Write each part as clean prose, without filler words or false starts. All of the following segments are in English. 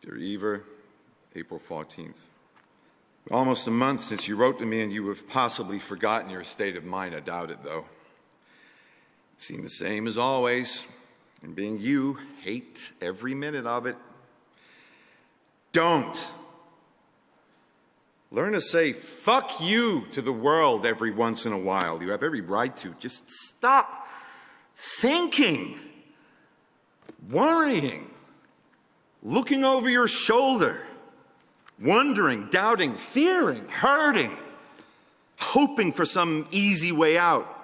Dear Eva, April 14th. Almost a month since you wrote to me, and you have possibly forgotten your state of mind. I doubt it, though. You seem the same as always, and being you, hate every minute of it. Don't. Learn to say fuck you to the world every once in a while. You have every right to. Just stop thinking, worrying, looking over your shoulder, wondering, doubting, fearing, hurting, hoping for some easy way out,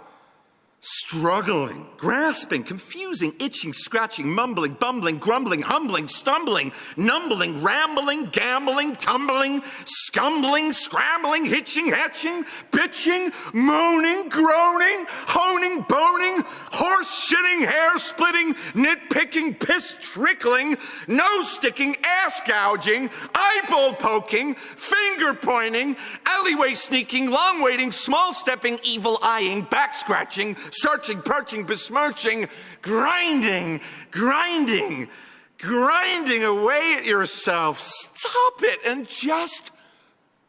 struggling, grasping, confusing, itching, scratching, mumbling, bumbling, grumbling, humbling, stumbling, numbling, rambling, gambling, tumbling, scumbling, scrambling, hitching, hatching, bitching, moaning, groaning, honing, boning, horse-shitting, hair-splitting, nitpicking, piss-trickling, nose-sticking, ass-gouging, eyeball-poking, finger-pointing, alleyway-sneaking, long-waiting, small-stepping, evil-eyeing, back-scratching, searching, perching, besmirching, grinding away at yourself. Stop it and just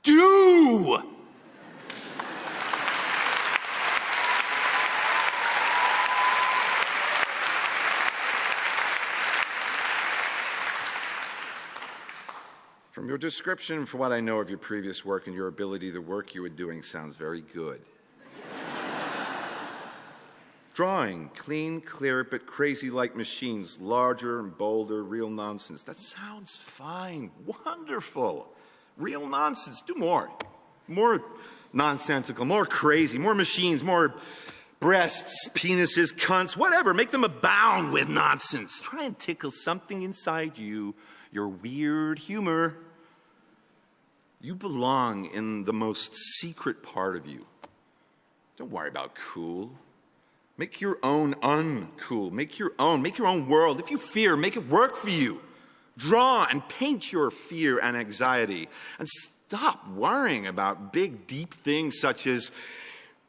do. From your description, for what I know of your previous work and your ability, the work you were doing sounds very good. Drawing, clean, clear, but crazy like machines, larger and bolder, real nonsense. That sounds fine, wonderful. Real nonsense, do more. More nonsensical, more crazy, more machines, more breasts, penises, cunts, whatever. Make them abound with nonsense. Try and tickle something inside you, your weird humor. You belong in the most secret part of you. Don't worry about cool. Make your own uncool. Make your own world. If you fear, make it work for you. Draw and paint your fear and anxiety. And stop worrying about big, deep things such as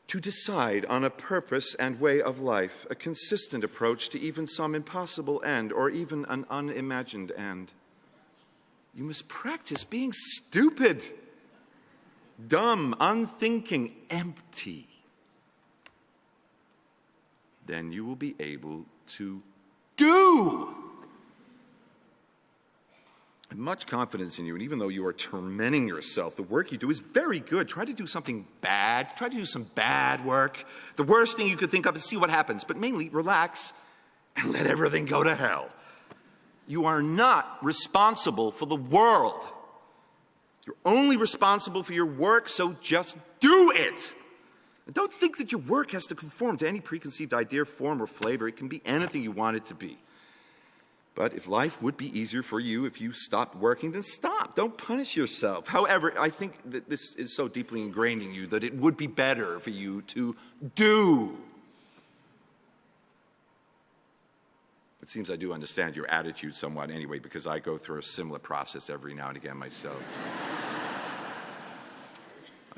to decide on a purpose and way of life, a consistent approach to even some impossible end or even an unimagined end. You must practice being stupid, dumb, unthinking, empty. Then you will be able to do. I have much confidence in you, and even though you are tormenting yourself, the work you do is very good. Try to do something bad. Try to do some bad work. The worst thing you could think of is see what happens, but mainly relax and let everything go to hell. You are not responsible for the world. You're only responsible for your work, so just do it. And don't think that your work has to conform to any preconceived idea, form, or flavor. It can be anything you want it to be. But if life would be easier for you if you stopped working, then stop. Don't punish yourself. However, I think that this is so deeply ingrained in you that it would be better for you to do. It seems I do understand your attitude somewhat anyway, because I go through a similar process every now and again myself.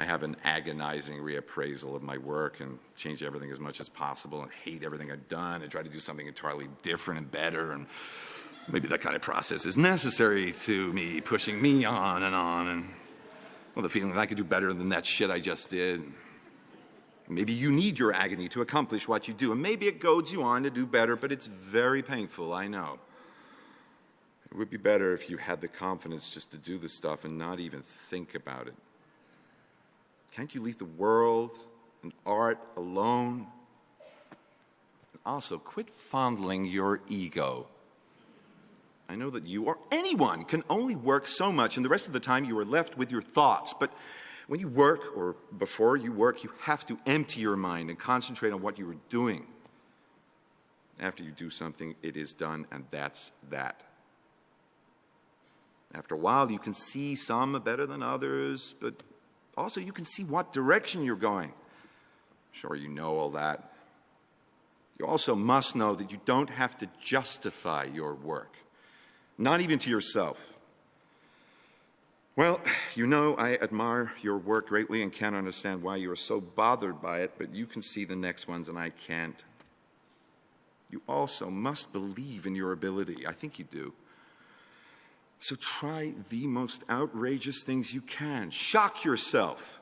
I have an agonizing reappraisal of my work and change everything as much as possible and hate everything I've done and try to do something entirely different and better. And maybe that kind of process is necessary to me, pushing me on. And, well, the feeling that I could do better than that shit I just did. Maybe you need your agony to accomplish what you do. And maybe it goads you on to do better, but it's very painful, I know. It would be better if you had the confidence just to do the stuff and not even think about it. Can't you leave the world and art alone? And also, quit fondling your ego. I know that you or anyone can only work so much, and the rest of the time you are left with your thoughts. But when you work, or before you work, you have to empty your mind and concentrate on what you are doing. After you do something, it is done, and that's that. After a while, you can see some are better than others, but also, you can see what direction you're going. I'm sure you know all that. You also must know that you don't have to justify your work, not even to yourself. Well, you know I admire your work greatly and can't understand why you are so bothered by it, but you can see the next ones and I can't. You also must believe in your ability. I think you do. So try the most outrageous things you can. Shock yourself.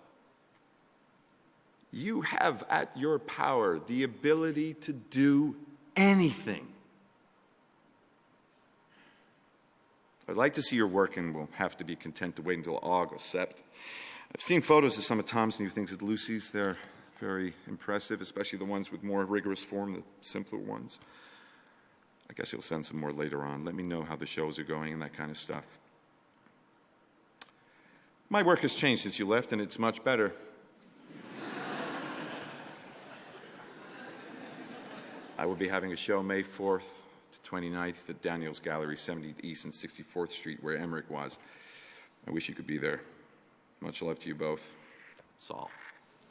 You have at your power the ability to do anything. I'd like to see your work, and we'll have to be content to wait until August. I've seen photos of some of Tom's new things at Lucy's. They're very impressive, especially the ones with more rigorous form, the simpler ones. I guess he'll send some more later on. Let me know how the shows are going and that kind of stuff. My work has changed since you left, and it's much better. I will be having a show May 4th to 29th at Daniel's Gallery, 70th East and 64th Street, where Emmerich was. I wish you could be there. Much love to you both. Saul.